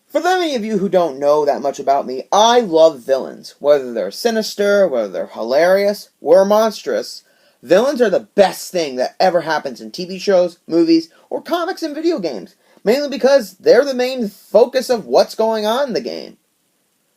For many of you who don't know that much about me, I love villains. Whether they're sinister, whether they're hilarious, or monstrous, villains are the best thing that ever happens in TV shows, movies, or comics and video games. Mainly because they're the main focus of what's going on in the game.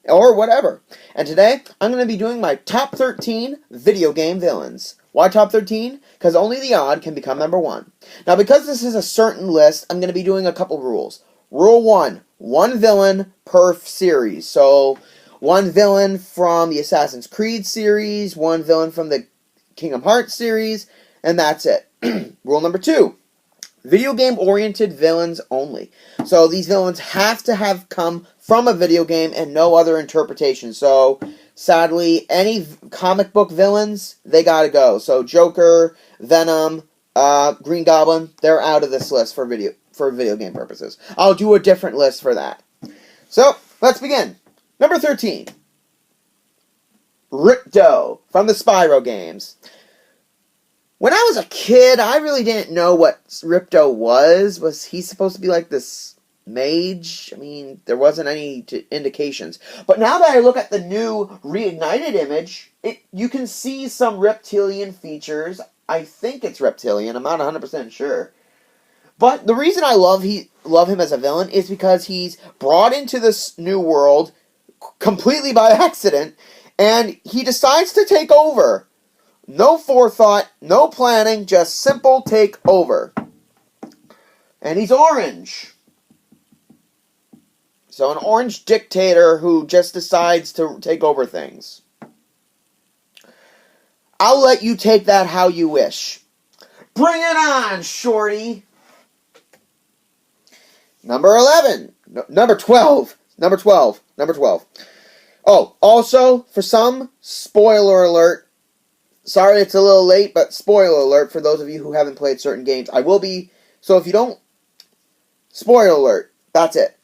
Or whatever. And today, I'm going to be doing my top 13 video game villains. Why top 13? Because only the odd can become number 1. Now, because this is a certain list, I'm going to be doing a couple rules. Rule 1, one villain per series. So, one villain from the Assassin's Creed series, one villain from the Kingdom Hearts series, and that's it. Rule number 2, video game-oriented villains only. So these villains have to have come from a video game and no other interpretation. So, sadly, any comic book villains, they gotta go. So Joker, Venom, Green Goblin, they're out of this list for video game purposes. I'll do a different list for that. So, let's begin. Number 13. Ripto from the Spyro games. When I was a kid, I really didn't know what Ripto was. Was he supposed to be like this mage? I mean, there wasn't any indications. But now that I look at the new Reignited image, you can see some reptilian features. I think it's reptilian. I'm not 100% sure. But the reason I love him as a villain is because he's brought into this new world completely by accident, and he decides to take over. No forethought, no planning, just simple take over. And he's orange. So an orange dictator who just decides to take over things. I'll let you take that how you wish. Bring it on, shorty! Number 11. Number 12. Number 12. Number 12. Oh, also, for some, spoiler alert. Sorry it's a little late, but spoiler alert for those of you who haven't played certain games. I will be, so if you don't, spoiler alert. That's it.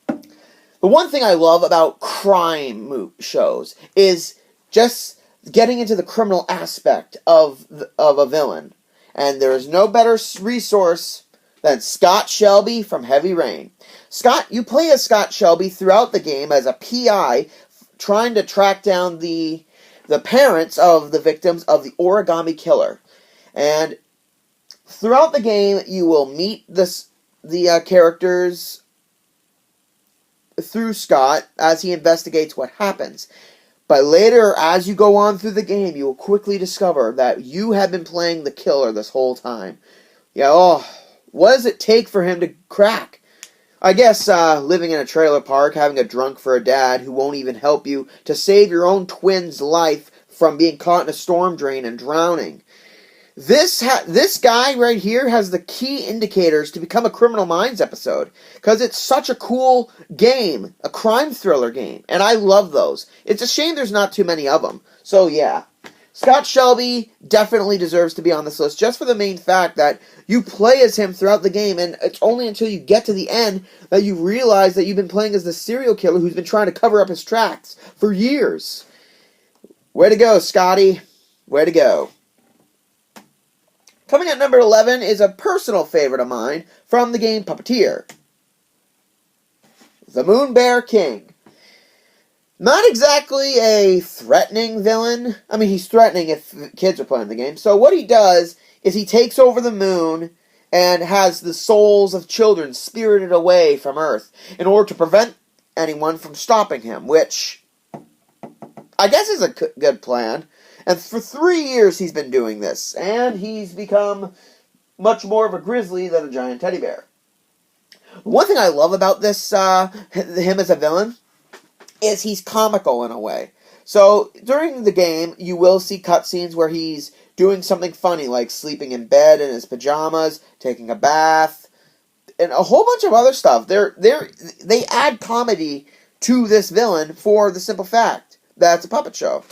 The one thing I love about crime shows is just getting into the criminal aspect of a villain. And there is no better resource than Scott Shelby from Heavy Rain. Scott, you play as Scott Shelby throughout the game as a PI trying to track down the parents of the victims of the Origami Killer. And throughout the game, you will meet the characters through Scott as he investigates what happens. But later, as you go on through the game, you will quickly discover that you have been playing the killer this whole time. Yeah, what does it take for him to crack? I guess living in a trailer park, having a drunk for a dad who won't even help you to save your own twin's life from being caught in a storm drain and drowning. This guy right here has the key indicators to become a Criminal Minds episode, because it's such a cool game, a crime thriller game, and I love those. It's a shame there's not too many of them. So yeah, Scott Shelby definitely deserves to be on this list, just for the main fact that you play as him throughout the game, and it's only until you get to the end that you realize that you've been playing as the serial killer who's been trying to cover up his tracks for years. Way to go, Scotty. Way to go. Coming at number 11 is a personal favorite of mine from the game Puppeteer. The Moon Bear King. Not exactly a threatening villain. I mean, he's threatening if kids are playing the game. So what he does is he takes over the moon and has the souls of children spirited away from Earth in order to prevent anyone from stopping him, which I guess is a good plan. And for 3 years he's been doing this, and he's become much more of a grizzly than a giant teddy bear. One thing I love about this, him as a villain, is he's comical in a way. So, during the game, you will see cutscenes where he's doing something funny, like sleeping in bed in his pajamas, taking a bath, and a whole bunch of other stuff. They add comedy to this villain for the simple fact that it's a puppet show.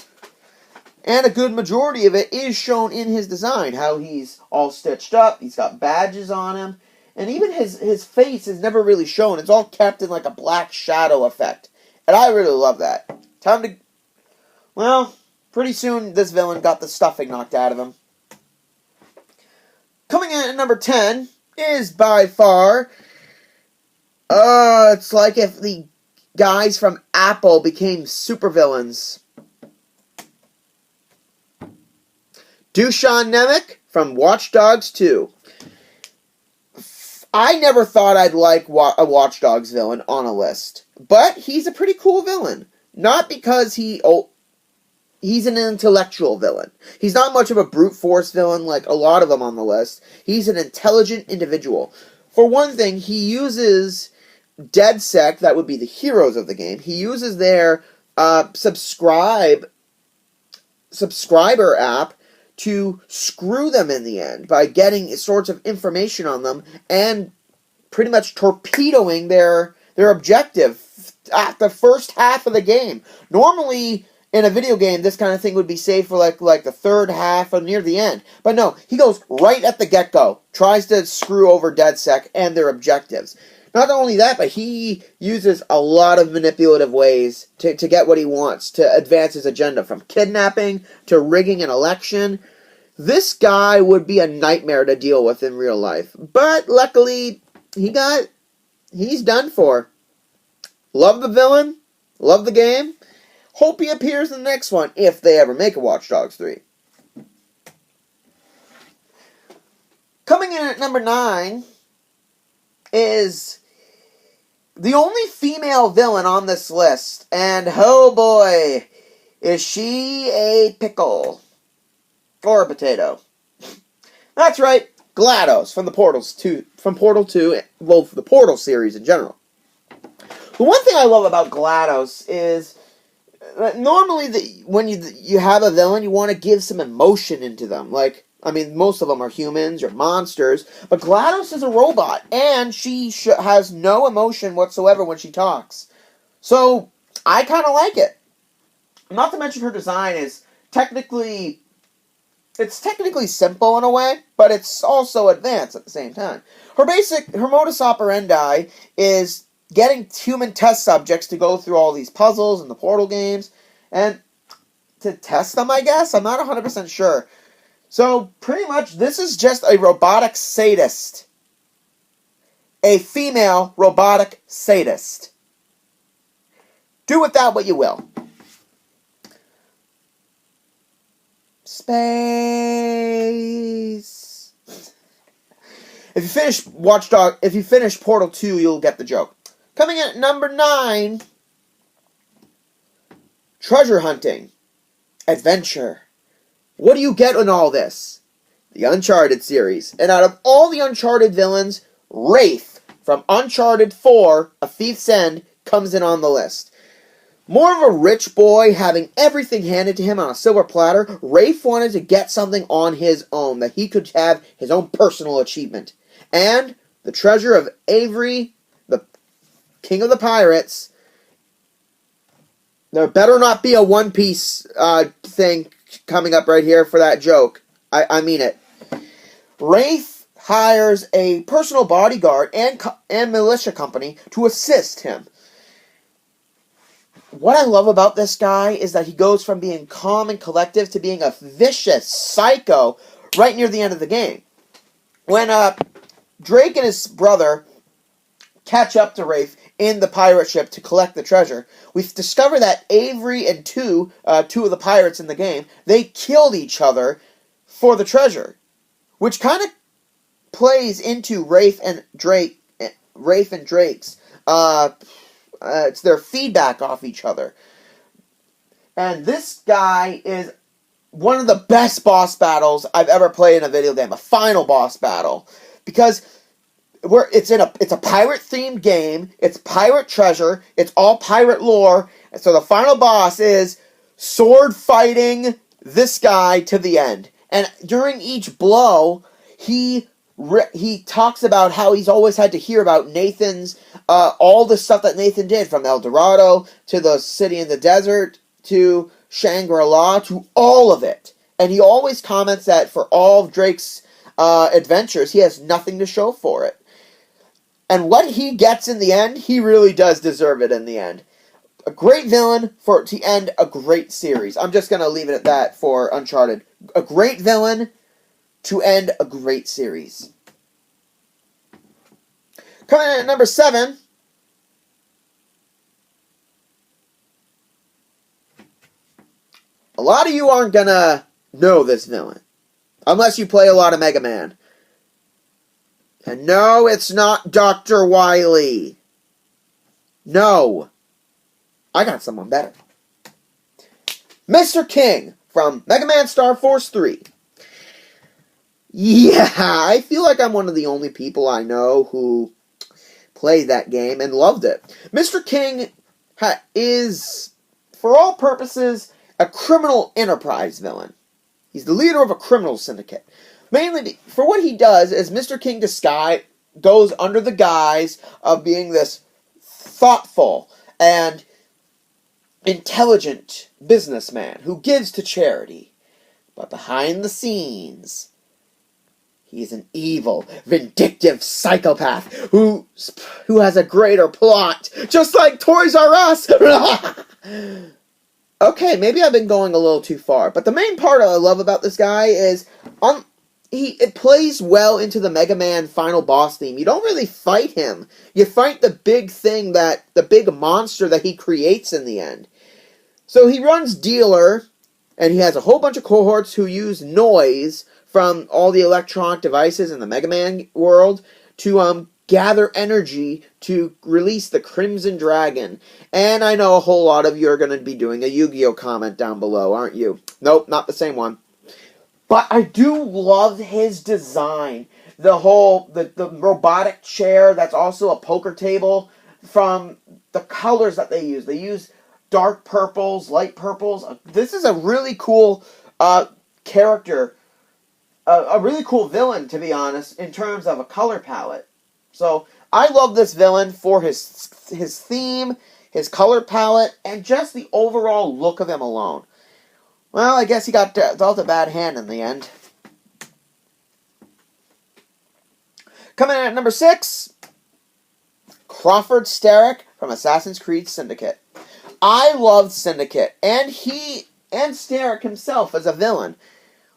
And a good majority of it is shown in his design, how he's all stitched up, he's got badges on him, and even his face is never really shown. It's all kept in like a black shadow effect. And I really love that. Well, pretty soon this villain got the stuffing knocked out of him. Coming in at number 10 is by far It's like if the guys from Apple became supervillains. Dusan Nemec from Watch Dogs 2. I never thought I'd like a Watch Dogs villain on a list, but he's a pretty cool villain. Not because he's an intellectual villain. He's not much of a brute force villain like a lot of them on the list. He's an intelligent individual. For one thing, he uses DedSec, that would be the heroes of the game. He uses their subscriber app to screw them in the end by getting sorts of information on them and pretty much torpedoing their objective at the first half of the game. Normally, in a video game, this kind of thing would be saved for like the third half or near the end. But no, he goes right at the get-go, tries to screw over DedSec and their objectives. Not only that, but he uses a lot of manipulative ways to get what he wants, to advance his agenda, from kidnapping to rigging an election. This guy would be a nightmare to deal with in real life. But luckily, he's done for. Love the villain, love the game. Hope he appears in the next one, if they ever make a Watch Dogs 3. Coming in at number 9 is the only female villain on this list, and oh boy, is she a pickle. Or a potato. That's right, GLaDOS from Portal 2, well, the Portal series in general. The one thing I love about GLaDOS is that normally when you have a villain, you want to give some emotion into them. Like, I mean, most of them are humans or monsters, but GLaDOS is a robot, and she has no emotion whatsoever when she talks. So, I kind of like it. Not to mention her design is technically simple in a way, but it's also advanced at the same time. Her modus operandi is getting human test subjects to go through all these puzzles in the Portal games, and to test them, I guess? I'm not 100% sure. So, pretty much, this is just a robotic sadist. A female robotic sadist. Do with that what you will. Space. If you finish Portal 2, you'll get the joke. Coming in at number 9, treasure hunting, adventure. What do you get in all this? The Uncharted series. And out of all the Uncharted villains, Wraith from Uncharted 4, A Thief's End, comes in on the list. More of a rich boy having everything handed to him on a silver platter, Wraith wanted to get something on his own, that he could have his own personal achievement. And the treasure of Avery, the King of the Pirates. There better not be a One Piece thing coming up right here for that joke. I mean it. Wraith hires a personal bodyguard and militia company to assist him. What I love about this guy is that he goes from being calm and collective to being a vicious psycho right near the end of the game. When Drake and his brother catch up to Wraith in the pirate ship to collect the treasure, we discover that Avery and two of the pirates in the game, they killed each other for the treasure, which kind of plays into Wraith and Drake's it's their feedback off each other. And this guy is one of the best boss battles I've ever played in a video game, a final boss battle, because it's a pirate themed game, it's pirate treasure, it's all pirate lore, and so the final boss is sword fighting this guy to the end. And during each blow, he talks about how he's always had to hear about Nathan's, all the stuff that Nathan did, from El Dorado to the city in the desert to Shangri-La to all of it. And he always comments that for all of Drake's adventures, he has nothing to show for it. And what he gets in the end, he really does deserve it in the end. A great villain to end a great series. I'm just going to leave it at that for Uncharted. A great villain to end a great series. Coming in at number 7, A lot of you aren't gonna know this villain. Unless you play a lot of Mega Man. And no, it's not Dr. Wily. No. I got someone better. Mr. King from Mega Man Star Force 3. Yeah, I feel like I'm one of the only people I know who played that game and loved it. Mr. King is, for all purposes, a criminal enterprise villain. He's the leader of a criminal syndicate. Mainly for what he does is Mr. King goes under the guise of being this thoughtful and intelligent businessman who gives to charity. But behind the scenes, he's an evil, vindictive psychopath who has a greater plot, just like Toys R Us. Okay, maybe I've been going a little too far, but the main part I love about this guy is it plays well into the Mega Man final boss theme. You don't really fight him. You fight the big monster that he creates in the end. So he runs Dealer, and he has a whole bunch of cohorts who use noise from all the electronic devices in the Mega Man world to gather energy to release the Crimson Dragon. And I know a whole lot of you are going to be doing a Yu-Gi-Oh comment down below, aren't you? Nope, not the same one. But I do love his design. The robotic chair that's also a poker table, from the colors that they use. They use dark purples, light purples. This is a really cool character. A really cool villain, to be honest, in terms of a color palette. So, I love this villain for his theme, his color palette, and just the overall look of him alone. Well, I guess he got dealt a bad hand in the end. Coming in at number 6, Crawford Starrick from Assassin's Creed Syndicate. I loved Syndicate, and Starrick himself as a villain.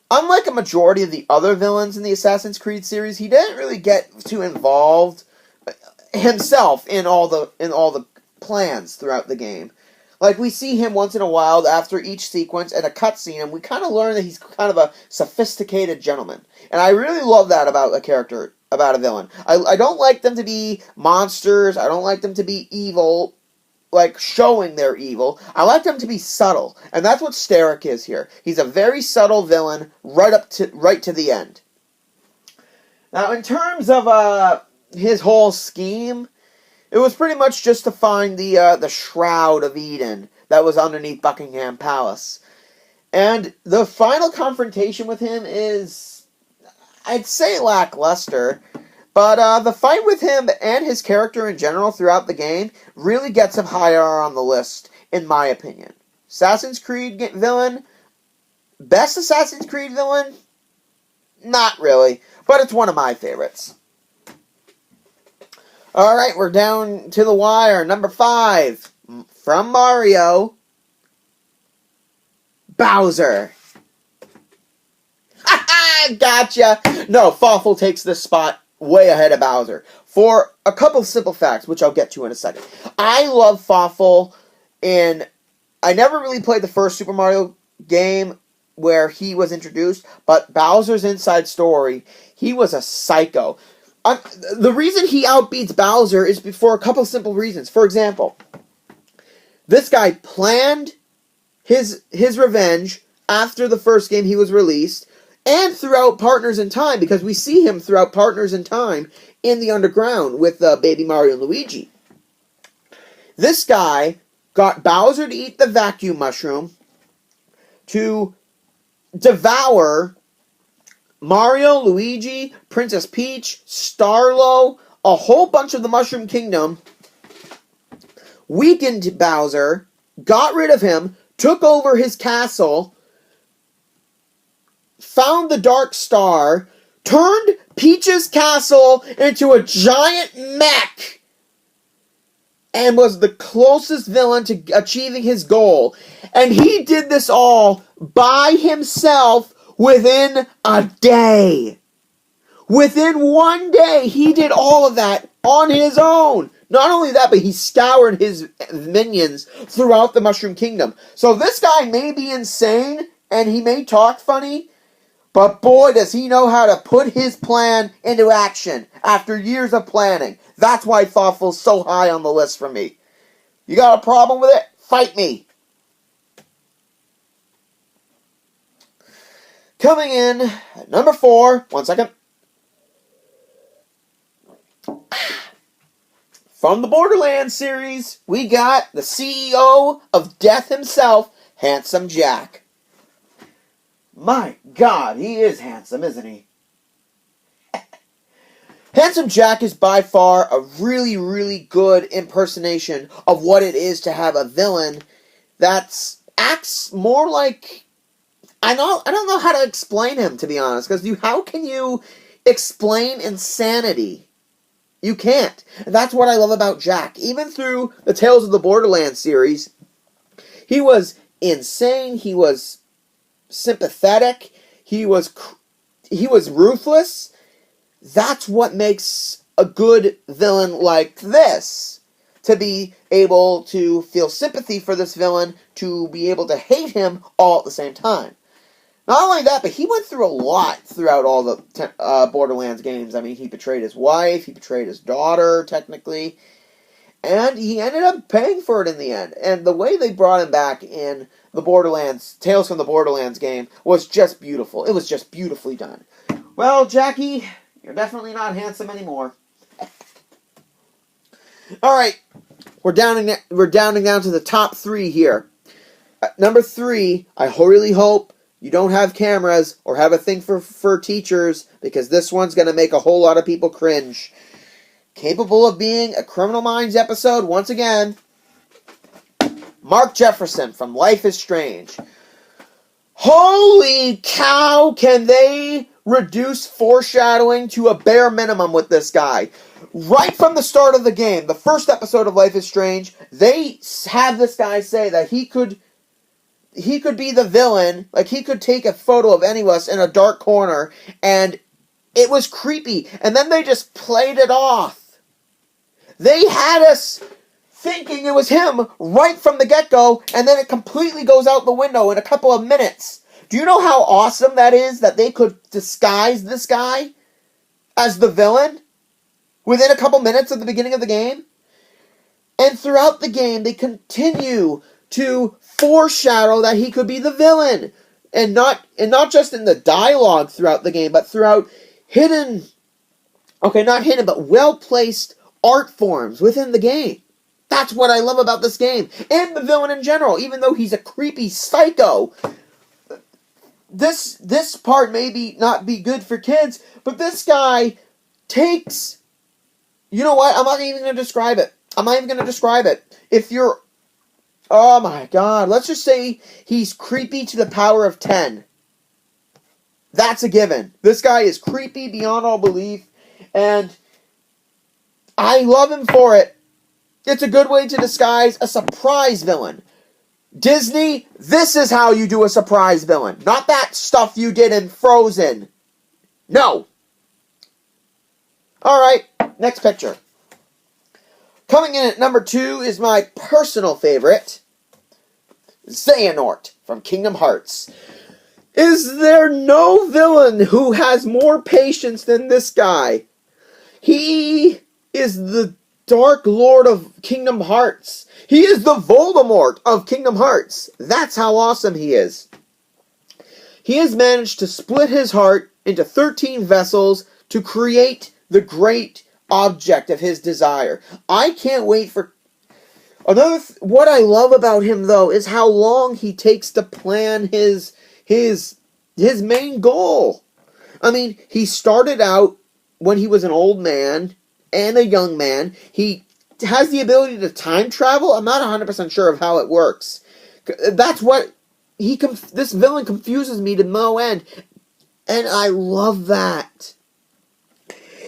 Unlike a majority of the other villains in the Assassin's Creed series, he didn't really get too involved himself in all the plans throughout the game. Like, we see him once in a while after each sequence and a cutscene, and we kind of learn that he's kind of a sophisticated gentleman. And I really love that about a character, about a villain. I don't like them to be monsters. I don't like them to be evil, like showing they're evil. I like them to be subtle, and that's what Starrick is here. He's a very subtle villain right to the end. Now, in terms of his whole scheme, it was pretty much just to find the Shroud of Eden that was underneath Buckingham Palace. And the final confrontation with him is, I'd say, lackluster. But the fight with him and his character in general throughout the game really gets him higher on the list, in my opinion. Assassin's Creed villain? Best Assassin's Creed villain? Not really, but it's one of my favorites. Alright, we're down to the wire. Number 5, from Mario, Bowser. Ha-ha! Gotcha! No, Fawful takes this spot way ahead of Bowser. For a couple of simple facts, which I'll get to in a second. I love Fawful I never really played the first Super Mario game where he was introduced, but Bowser's Inside Story, he was a psycho. The reason he outbeats Bowser is for a couple of simple reasons. For example, this guy planned his revenge after the first game he was released, and throughout Partners in Time, because we see him throughout Partners in Time in the underground with Baby Mario and Luigi. This guy got Bowser to eat the vacuum mushroom to devour Mario, Luigi, Princess Peach, Starlo, a whole bunch of the Mushroom Kingdom, weakened Bowser, got rid of him, took over his castle, found the Dark Star, turned Peach's castle into a giant mech, and was the closest villain to achieving his goal. And he did this all by himself within a day. Within one day, he did all of that on his own. Not only that, but he scoured his minions throughout the Mushroom Kingdom. So this guy may be insane, and he may talk funny, but boy, does he know how to put his plan into action after years of planning. That's why Thoughtful's so high on the list for me. You got a problem with it? Fight me. Coming in at number 4, one second. From the Borderlands series, we got the CEO of Death himself, Handsome Jack. My God, he is handsome, isn't he? Handsome Jack is by far a really, really good impersonation of what it is to have a villain that acts more like... I don't know how to explain him, to be honest, because how can you explain insanity? You can't. And that's what I love about Jack. Even through the Tales of the Borderlands series, he was insane, he was sympathetic, he was ruthless. That's what makes a good villain like this. To be able to feel sympathy for this villain, to be able to hate him all at the same time. Not only that, but he went through a lot throughout all the Borderlands games. I mean, he betrayed his wife, he betrayed his daughter, technically, and he ended up paying for it in the end. And the way they brought him back in the Borderlands, Tales from the Borderlands game, was just beautiful. It was just beautifully done. Well, Jackie, you're definitely not handsome anymore. Alright, we're downing down to the top 3 here. At number 3, I really hope you don't have cameras or have a thing for teachers, because this one's going to make a whole lot of people cringe. Capable of being a Criminal Minds episode once again, Mark Jefferson from Life is Strange. Holy cow, can they reduce foreshadowing to a bare minimum with this guy? Right from the start of the game, the first episode of Life is Strange, they have this guy say that he could be the villain, like he could take a photo of any of us in a dark corner, and it was creepy, and then they just played it off. They had us thinking it was him right from the get-go, and then it completely goes out the window in a couple of minutes. Do you know how awesome that is, that they could disguise this guy as the villain within a couple minutes of the beginning of the game? And throughout the game, they continue to foreshadow that he could be the villain, and not just in the dialogue throughout the game, but throughout but well-placed art forms within the game. That's what I love about this game, and the villain in general. Even though he's a creepy psycho, this part may not be good for kids, but this guy takes... You know what? I'm not even going to describe it. If you're... Oh my God. Let's just say he's creepy to the power of 10. That's a given. This guy is creepy beyond all belief, and I love him for it. It's a good way to disguise a surprise villain. Disney, this is how you do a surprise villain. Not that stuff you did in Frozen. No. Alright, next picture. Coming in at number 2 is my personal favorite, Xehanort from Kingdom Hearts. Is there no villain who has more patience than this guy? He is the Dark Lord of Kingdom Hearts. He is the Voldemort of Kingdom Hearts. That's how awesome he is. He has managed to split his heart into 13 vessels to create the great object of his desire. I can't wait for... What I love about him, though, is how long he takes to plan his main goal. I mean, he started out when he was an old man and a young man. He has the ability to time travel. I'm not 100% sure of how it works. That's what... This villain confuses me to no end. And I love that.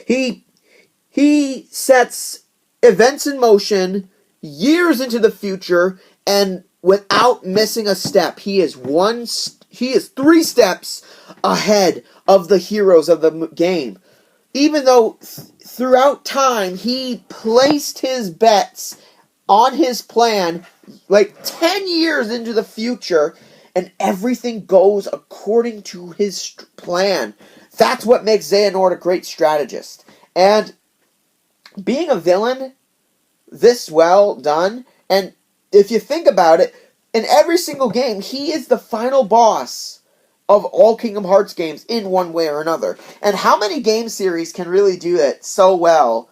He sets events in motion years into the future, and without missing a step. He is 3 steps ahead of the heroes of the game. even though throughout time he placed his bets on his plan like 10 years into the future, and everything goes according to his plan. That's what makes Xehanort a great strategist. And being a villain this well done, and if you think about it, in every single game, he is the final boss of all Kingdom Hearts games in one way or another. And how many game series can really do it so well?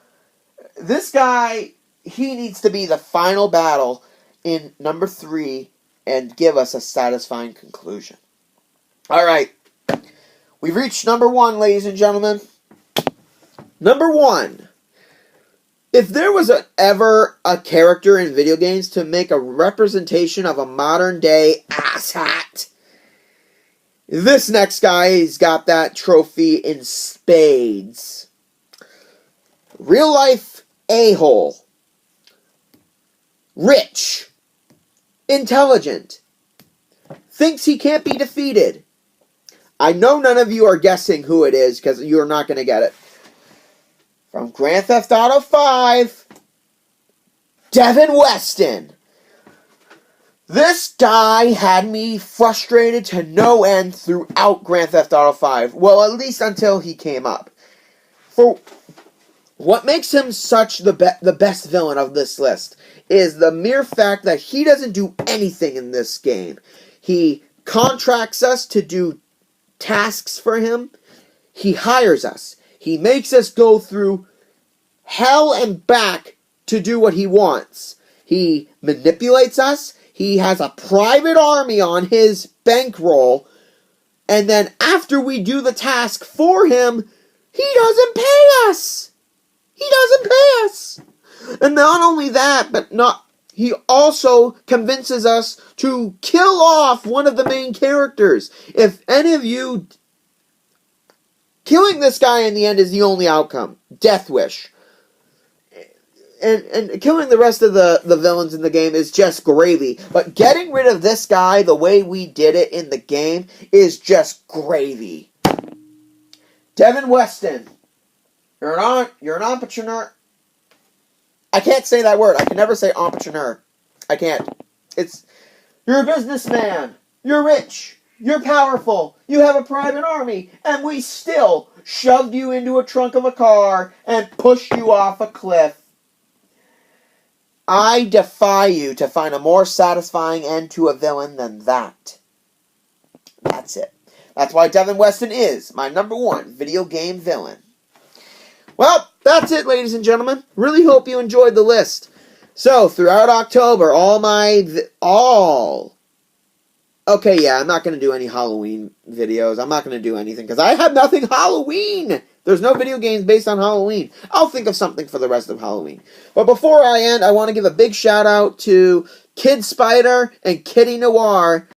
This guy, he needs to be the final battle in number 3 and give us a satisfying conclusion. Alright, we've reached number 1, ladies and gentlemen. Number 1. If there was ever a character in video games to make a representation of a modern day asshat, this next guy's got that trophy in spades. Real life a-hole. Rich. Intelligent. Thinks he can't be defeated. I know none of you are guessing who it is because you're not going to get it. From Grand Theft Auto 5, Devin Weston. This guy had me frustrated to no end throughout Grand Theft Auto 5. Well, at least until he came up. For what makes him such the best villain of this list is the mere fact that he doesn't do anything in this game. He contracts us to do tasks for him. He hires us. He makes us go through hell and back to do what he wants. He manipulates us. He has a private army on his bankroll. And then after we do the task for him, he doesn't pay us. He doesn't pay us. And not only that, he also convinces us to kill off one of the main characters. If any of you... Killing this guy in the end is the only outcome. Death wish. And killing the rest of the villains in the game is just gravy. But getting rid of this guy the way we did it in the game is just gravy. Devin Weston. You're an entrepreneur. I can't say that word. I can never say entrepreneur. I can't. You're a businessman. You're rich. You're powerful. You have a private army. And we still shoved you into a trunk of a car and pushed you off a cliff. I defy you to find a more satisfying end to a villain than that. That's it. That's why Devin Weston is my number 1 video game villain. Well, that's it, ladies and gentlemen. Really hope you enjoyed the list. So, throughout October, Okay, yeah, I'm not going to do any Halloween videos. I'm not going to do anything because I have nothing Halloween. There's no video games based on Halloween. I'll think of something for the rest of Halloween. But before I end, I want to give a big shout out to Kid Spider and Kitty Noir